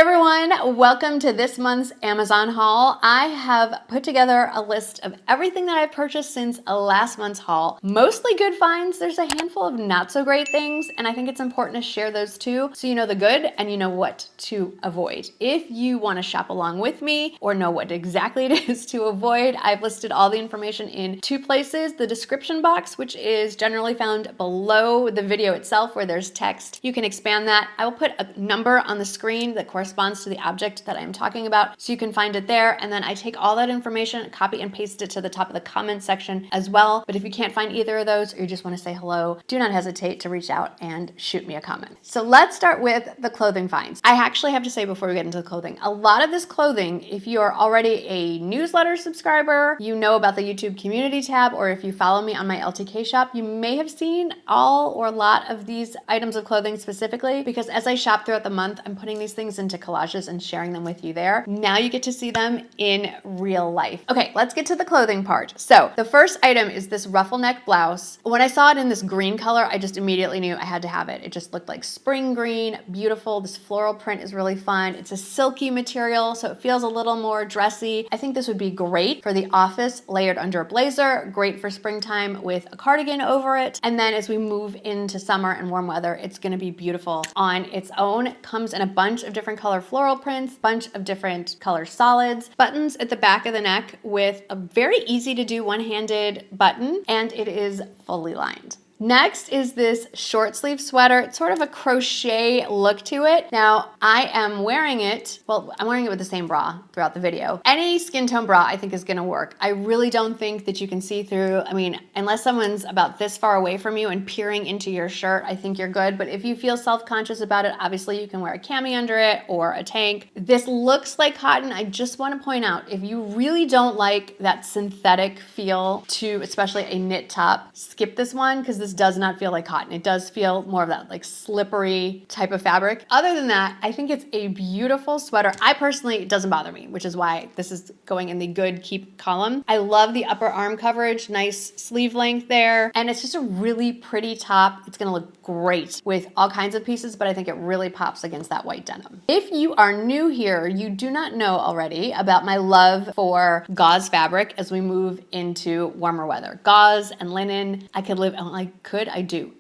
everyone, welcome to this month's Amazon haul. I have put together a list of everything that I've purchased since last month's haul. Mostly good finds, there's a handful of not so great things, and I think it's important to share those too so you know the good and you know what to avoid. If you want to shop along with me or know what exactly it is to avoid, I've listed all the information in two places. The description box, which is generally found below the video itself where there's text. You can expand that. I will put a number on the screen that corresponds to the object that I'm talking about, so you can find it there. And then I take all that information, copy and paste it to the top of the comment section as well. But if you can't find either of those or you just want to say hello, do not hesitate to reach out and shoot me a comment. So let's start with the clothing finds. I actually have to say before we get into the clothing, a lot of this clothing, if you are already a newsletter subscriber, you know about the YouTube community tab, or if you follow me on my LTK shop, you may have seen all or a lot of these items of clothing specifically, because as I shop throughout the month, I'm putting these things into collages and sharing them with you there. Now you get to see them in real life. Okay, let's get to the clothing part. So the first item is this ruffle neck blouse. When I saw it in this green color, I just immediately knew I had to have it. It just looked like spring green, beautiful. This floral print is really fun. It's a silky material, so it feels a little more dressy. I think this would be great for the office, layered under a blazer, great for springtime with a cardigan over it. And then as we move into summer and warm weather, it's gonna be beautiful on its own. It comes in a bunch of different color floral prints, bunch of different color solids, buttons at the back of the neck with a very easy to do one-handed button, and it is fully lined. Next is this short sleeve sweater. It's sort of a crochet look to it. Now, I am wearing it, well, I'm wearing it with the same bra throughout the video. Any skin tone bra I think is gonna work. I really don't think that you can see through, I mean, unless someone's about this far away from you and peering into your shirt, I think you're good. But if you feel self-conscious about it, obviously you can wear a cami under it or a tank. This looks like cotton. I just wanna point out, if you really don't like that synthetic feel to especially a knit top, skip this one, because this does not feel like cotton. It does feel more of that like slippery type of fabric. Other than that, I think it's a beautiful sweater. I personally, it doesn't bother me, which is why this is going in the good keep column. I love the upper arm coverage, nice sleeve length there. And it's just a really pretty top. It's gonna look great with all kinds of pieces, but I think it really pops against that white denim. If you are new here, you do not know already about my love for gauze fabric as we move into warmer weather. Gauze and linen, I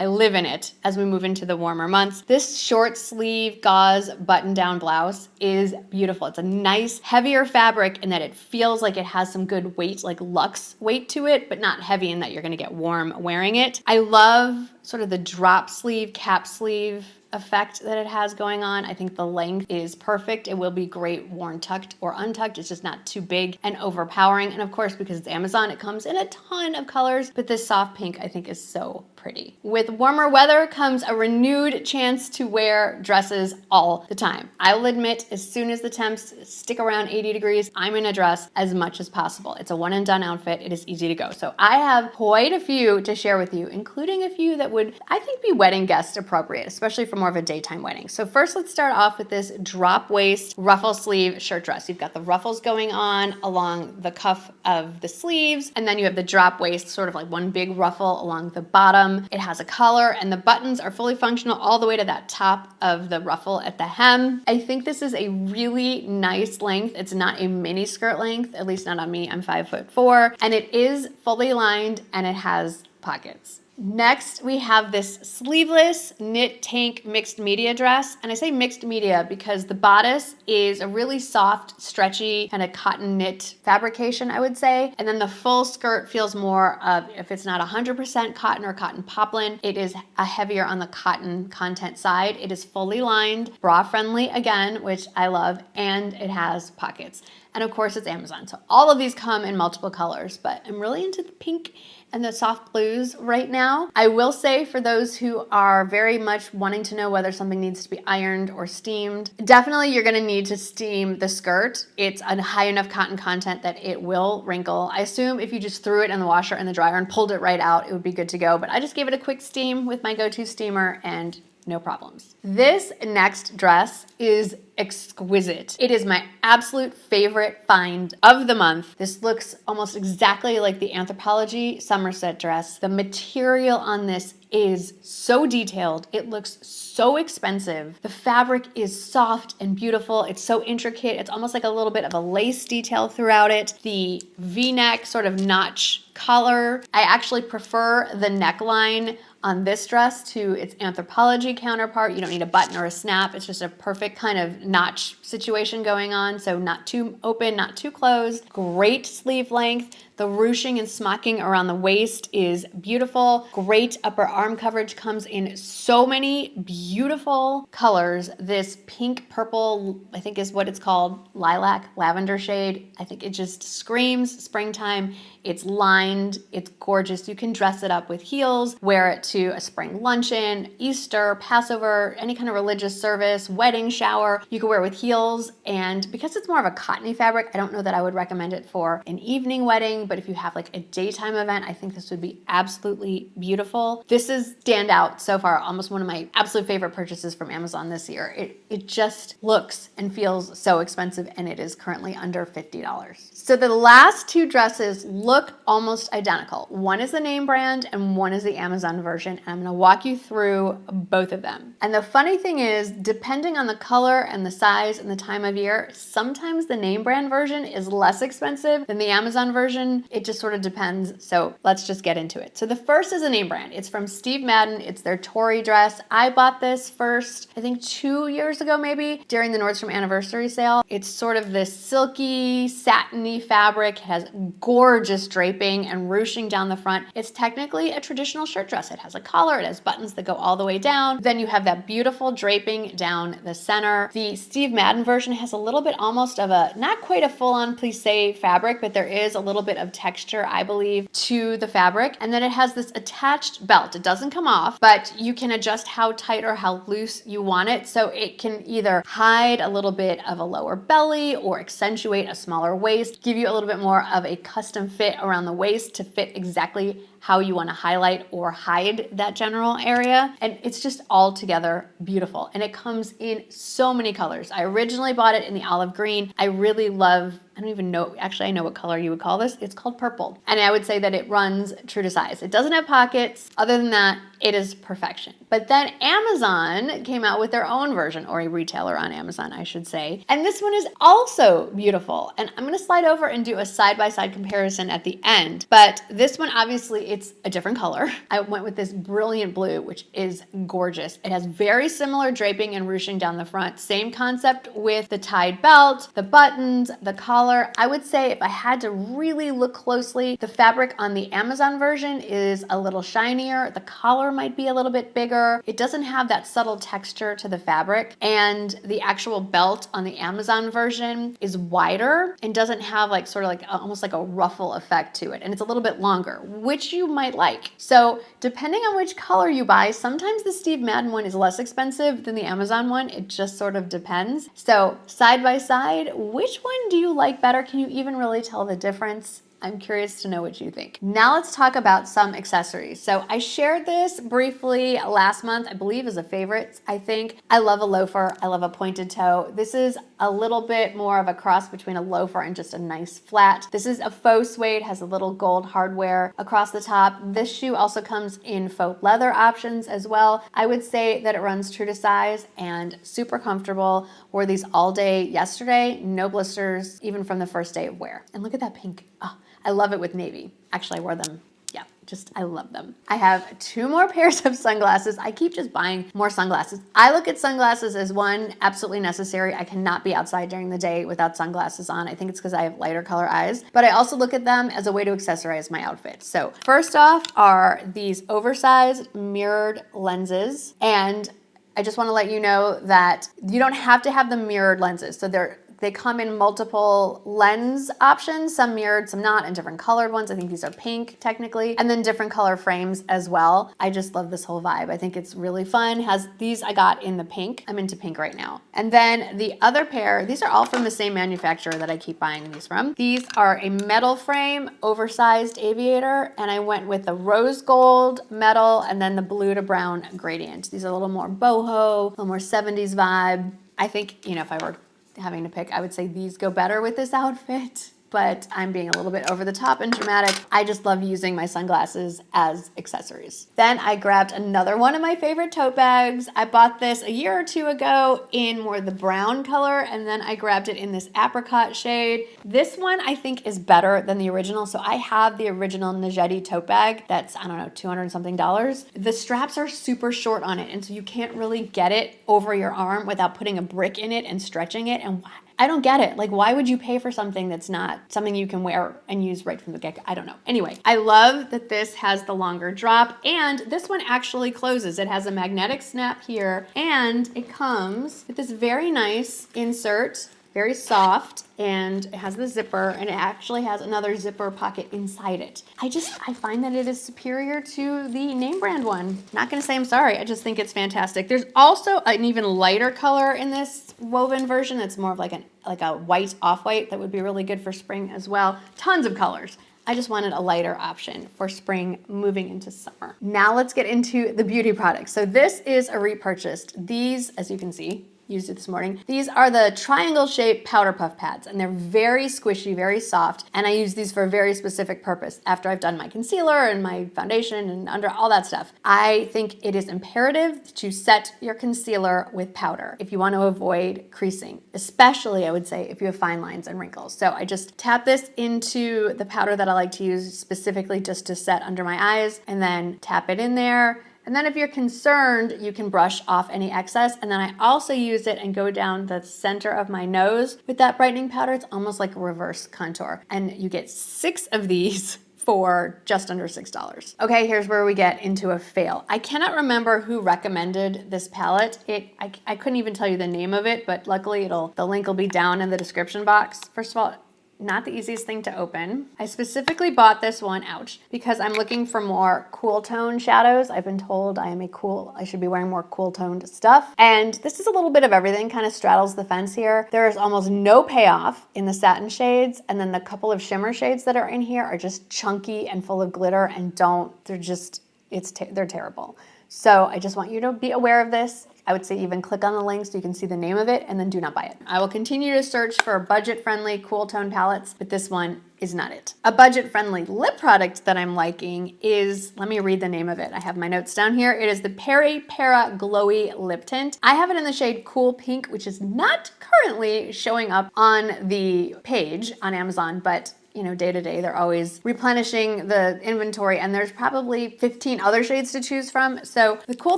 live in it as we move into the warmer months. This short sleeve gauze button down blouse is beautiful. It's a nice heavier fabric in that it feels like it has some good weight, like luxe weight to it, but not heavy in that you're gonna get warm wearing it. I love sort of the drop sleeve, cap sleeve effect that it has going on. I think the length is perfect. It will be great worn tucked or untucked. It's just not too big and overpowering. And of course, because it's Amazon, it comes in a ton of colors, but this soft pink I think is so pretty. With warmer weather comes a renewed chance to wear dresses all the time. I will admit, as soon as the temps stick around 80 degrees, I'm in a dress as much as possible. It's a one and done outfit. It is easy to go. So I have quite a few to share with you, including a few that would, I think, be wedding guest appropriate, especially for more of a daytime wedding. So first, let's start off with this drop waist ruffle sleeve shirt dress. You've got the ruffles going on along the cuff of the sleeves, and then you have the drop waist, sort of like one big ruffle along the bottom. It has a collar, and the buttons are fully functional all the way to that top of the ruffle at the hem. I think this is a really nice length. It's not a mini skirt length, at least not on me. I'm 5'4", and it is fully lined and it has pockets. Next, we have this sleeveless knit tank mixed media dress. And I say mixed media because the bodice is a really soft, stretchy, kind of cotton knit fabrication, I would say. And then the full skirt feels more of, if it's not 100% cotton or cotton poplin, it is a heavier on the cotton content side. It is fully lined, bra friendly again, which I love, and it has pockets. And of course, it's Amazon. So all of these come in multiple colors, but I'm really into the pink and the soft blues right now. I will say, for those who are very much wanting to know whether something needs to be ironed or steamed, definitely you're gonna need to steam the skirt. It's a high enough cotton content that it will wrinkle. I assume if you just threw it in the washer and the dryer and pulled it right out, it would be good to go. But I just gave it a quick steam with my go-to steamer and no problems. This next dress is exquisite. It is my absolute favorite find of the month. This looks almost exactly like the Anthropologie Somerset dress. The material on this is so detailed. It looks so expensive. The fabric is soft and beautiful. It's so intricate. It's almost like a little bit of a lace detail throughout it. The V-neck sort of notch collar. I actually prefer the neckline on this dress to its Anthropologie counterpart. You don't need a button or a snap. It's just a perfect kind of notch situation going on. So not too open, not too closed. Great sleeve length. The ruching and smocking around the waist is beautiful. Great upper arm coverage, comes in so many beautiful colors. This pink purple, I think is what it's called, lilac lavender shade. I think it just screams springtime. It's lined, it's gorgeous. You can dress it up with heels, wear it to a spring luncheon, Easter, Passover, any kind of religious service, wedding shower. You can wear it with heels, and because it's more of a cottony fabric, I don't know that I would recommend it for an evening wedding, but if you have like a daytime event, I think this would be absolutely beautiful. This is standout so far, almost one of my absolute favorite purchases from Amazon this year. It just looks and feels so expensive, and it is currently under $50. So the last two dresses look almost identical. One is the name brand and one is the Amazon version, and I'm gonna walk you through both of them. And the funny thing is, depending on the color and the size and the time of year, sometimes the name brand version is less expensive than the Amazon version. It just sort of depends. So let's just get into it. So the first is a name brand. It's from Steve Madden. It's their Tori dress. I bought this first, I think 2 years ago maybe, during the Nordstrom anniversary sale. It's sort of this silky, satiny fabric. It has gorgeous draping and ruching down the front. It's technically a traditional shirt dress. It has a collar, it has buttons that go all the way down. Then you have that beautiful draping down the center. The Steve Madden version has a little bit almost of a, not quite a full-on plissé fabric, but there is a little bit of texture, I believe, to the fabric. And then it has this attached belt. It doesn't come off, but you can adjust how tight or how loose you want it. So it can either hide a little bit of a lower belly or accentuate a smaller waist, give you a little bit more of a custom fit around the waist to fit exactly how you want to highlight or hide that general area. And it's just all together beautiful. And it comes in so many colors. I originally bought it in the olive green. I really love, I don't even know, actually I know what color you would call this. It's called purple. And I would say that it runs true to size. It doesn't have pockets. Other than that, it is perfection. But then Amazon came out with their own version, or a retailer on Amazon, I should say. And this one is also beautiful. And I'm gonna slide over and do a side-by-side comparison at the end. But this one, obviously, it's a different color. I went with this brilliant blue, which is gorgeous. It has very similar draping and ruching down the front. Same concept with the tied belt, the buttons, the collar. I would say if I had to really look closely, the fabric on the Amazon version is a little shinier. The collar might be a little bit bigger. It doesn't have that subtle texture to the fabric. And the actual belt on the Amazon version is wider and doesn't have like sort of like almost like a ruffle effect to it. And it's a little bit longer, which you might like. So depending on which color you buy, sometimes the Steve Madden one is less expensive than the Amazon one. It just sort of depends. So side by side, which one do you like better? Can you even really tell the difference? I'm curious to know what you think. Now let's talk about some accessories. So I shared this briefly last month, I believe as a favorite, I think. I love a loafer. I love a pointed toe. This is a little bit more of a cross between a loafer and just a nice flat. This is a faux suede, has a little gold hardware across the top. This shoe also comes in faux leather options as well. I would say that it runs true to size and super comfortable. Wore these all day yesterday, no blisters, even from the first day of wear. And look at that pink. Oh, I love it with navy. Actually, I wore them. Yeah, just, I love them. I have 2 more pairs of sunglasses. I keep just buying more sunglasses. I look at sunglasses as one, absolutely necessary. I cannot be outside during the day without sunglasses on. I think it's because I have lighter color eyes, but I also look at them as a way to accessorize my outfit. So first off are these oversized mirrored lenses. And I just want to let you know that you don't have to have the mirrored lenses. So they're They come in multiple lens options, some mirrored, some not, and different colored ones. I think these are pink technically, and then different color frames as well. I just love this whole vibe. I think it's really fun. Has these I got in the pink. I'm into pink right now. And then the other pair, these are all from the same manufacturer that I keep buying these from. These are a metal frame, oversized aviator, and I went with the rose gold metal and then the blue to brown gradient. These are a little more boho, a little more 70s vibe. I think, you know, if I were having to pick, I would say these go better with this outfit, but I'm being a little bit over the top and dramatic. I just love using my sunglasses as accessories. Then I grabbed another one of my favorite tote bags. I bought this a year or two ago in more the brown color, and then I grabbed it in this apricot shade. This one I think is better than the original. So I have the original Nagetti tote bag that's, I don't know, $200 something. The straps are super short on it, and so you can't really get it over your arm without putting a brick in it and stretching it. And I don't get it. Like, why would you pay for something that's not something you can wear and use right from the get-go? I don't know. Anyway, I love that this has the longer drop, and this one actually closes. It has a magnetic snap here, and it comes with this very nice insert, very soft, and it has the zipper, and it actually has another zipper pocket inside it. I find that it is superior to the name brand one. Not gonna say I'm sorry, I just think it's fantastic. There's also an even lighter color in this woven version that's more of like a white off-white that would be really good for spring as well. Tons of colors. I just wanted a lighter option for spring moving into summer. Now let's get into the beauty products. So this is a repurchased. These, as you can see, used it this morning. These are the triangle shaped powder puff pads, and they're very squishy, very soft. And I use these for a very specific purpose. After I've done my concealer and my foundation and under all that stuff, I think it is imperative to set your concealer with powder if you want to avoid creasing, especially I would say if you have fine lines and wrinkles. So I just tap this into the powder that I like to use specifically just to set under my eyes, and then tap it in there. And then if you're concerned, you can brush off any excess. And then I also use it and go down the center of my nose with that brightening powder. It's almost like a reverse contour. And you get 6 of these for just under $6. Okay, here's where we get into a fail. I cannot remember who recommended this palette. I couldn't even tell you the name of it, but luckily the link will be down in the description box. First of all, not the easiest thing to open. I specifically bought this one, ouch, because I'm looking for more cool tone shadows. I've been told I should be wearing more cool toned stuff. And this is a little bit of everything, kind of straddles the fence here. There is almost no payoff in the satin shades. And then the couple of shimmer shades that are in here are just chunky and full of glitter and they're terrible. So I just want you to be aware of this. I would say even click on the link so you can see the name of it and then do not buy it. I will continue to search for budget-friendly cool tone palettes, but this one is not it. A budget-friendly lip product that I'm liking is, let me read the name of it. I have my notes down here. It is the Peri Para Glowy Lip Tint. I have it in the shade Cool Pink, which is not currently showing up on the page on Amazon, but you know, day to day, they're always replenishing the inventory, and there's probably 15 other shades to choose from. So the cool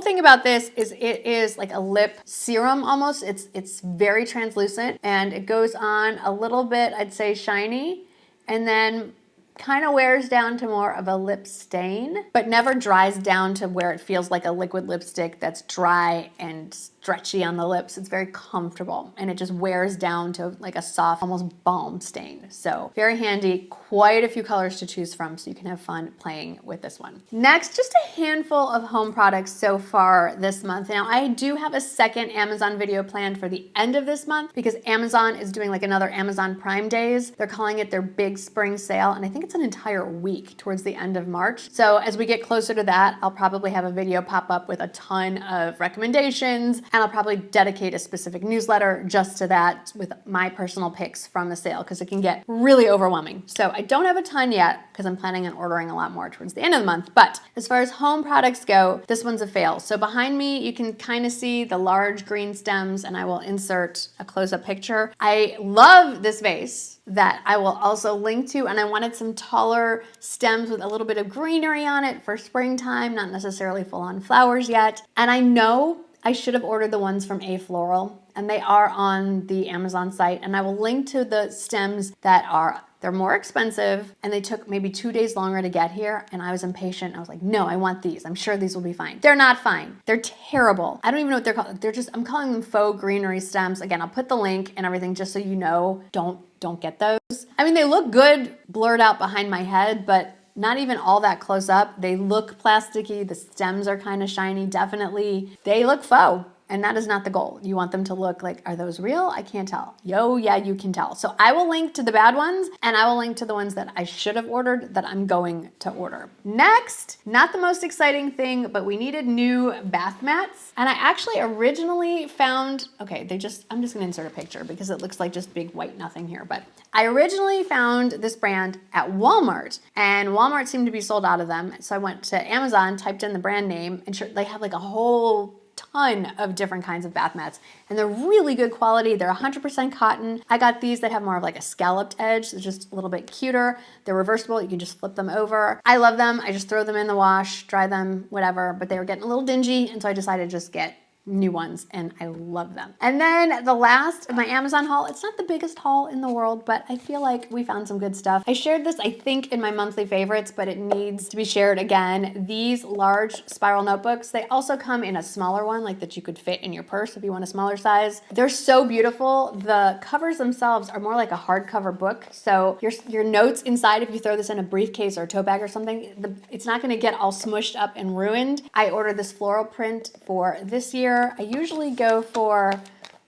thing about this is it is like a lip serum almost. It's very translucent, and it goes on a little bit, I'd say shiny, and then kind of wears down to more of a lip stain, but never dries down to where it feels like a liquid lipstick that's dry and stretchy on the lips. It's very comfortable, and it just wears down to like a soft, almost balm stain. So very handy, quite a few colors to choose from, so you can have fun playing with this one. Next, just a handful of home products so far this month. Now, I do have a second Amazon video planned for the end of this month because Amazon is doing like another Amazon Prime Days. They're calling it their big spring sale, and I think it's an entire week towards the end of March. So as we get closer to that, I'll probably have a video pop up with a ton of recommendations, and I'll probably dedicate a specific newsletter just to that with my personal picks from the sale because it can get really overwhelming. So I don't have a ton yet because I'm planning on ordering a lot more towards the end of the month. But as far as home products go, this one's a fail. So behind me, you can kind of see the large green stems, and I will insert a close-up picture. I love this vase that I will also link to, and I wanted some taller stems with a little bit of greenery on it for springtime, not necessarily full-on flowers yet. And I know I should have ordered the ones from Floral, and they are on the Amazon site, and I will link to the stems that are They're more expensive and they took maybe 2 days longer to get here. And I was impatient. I was like, no, I want these. I'm sure these will be fine. They're not fine. They're terrible. I don't even know what they're called. They're just, I'm calling them faux greenery stems. Again, I'll put the link and everything just so you know, don't get those. I mean, they look good blurred out behind my head, but not even all that close up. They look plasticky. The stems are kind of shiny, definitely. They look faux. And that is not the goal. You want them to look like, are those real? I can't tell. Yo, yeah, you can tell. So I will link to the bad ones and I will link to the ones that I should have ordered that I'm going to order. Next, not the most exciting thing, but we needed new bath mats. And I actually originally found, okay, I'm just gonna insert a picture because it looks like just big white nothing here. But I originally found this brand at Walmart and Walmart seemed to be sold out of them. So I went to Amazon, typed in the brand name, and sure, they have like a whole ton of different kinds of bath mats and they're really good quality. They're 100% cotton. I got these that have more of like a scalloped edge. They're just a little bit cuter. They're reversible. You can just flip them over. I love them. I just throw them in the wash, dry them, whatever, but they were getting a little dingy. And so I decided to just get new ones and I love them. And then the last of my Amazon haul, it's not the biggest haul in the world, but I feel like we found some good stuff. I shared this, I think, in my monthly favorites, but it needs to be shared again. These large spiral notebooks, they also come in a smaller one, like that you could fit in your purse if you want a smaller size. They're so beautiful. The covers themselves are more like a hardcover book. So your notes inside, if you throw this in a briefcase or a tote bag or something, it's not gonna get all smushed up and ruined. I ordered this floral print for this year. I usually go for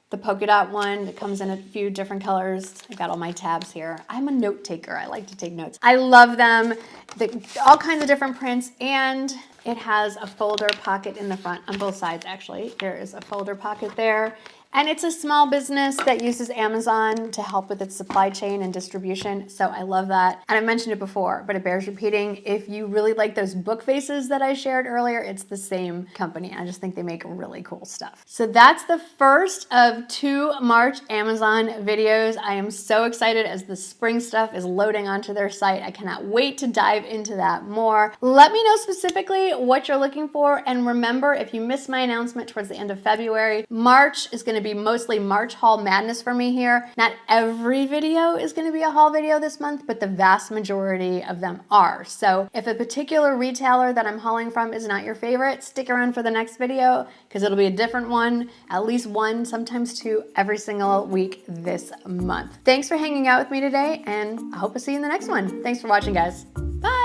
the polka dot one that comes in a few different colors. I got all my tabs here. I'm a note taker. I like to take notes. I love them. All kinds of different prints, and it has a folder pocket in the front on both sides, actually. There is a folder pocket there. And it's a small business that uses Amazon to help with its supply chain and distribution. So I love that. And I've mentioned it before, but it bears repeating. If you really like those book faces that I shared earlier, it's the same company. I just think they make really cool stuff. So that's the first of 2 March Amazon videos. I am so excited as the spring stuff is loading onto their site. I cannot wait to dive into that more. Let me know specifically what you're looking for. And remember, if you missed my announcement towards the end of February, March is going to be mostly March haul madness for me here. Not every video is going to be a haul video this month, but the vast majority of them are. So if a particular retailer that I'm hauling from is not your favorite, stick around for the next video because it'll be a different one, at least 1, sometimes 2 every single week this month. Thanks for hanging out with me today, and I hope to see you in the next one. Thanks for watching, guys. Bye.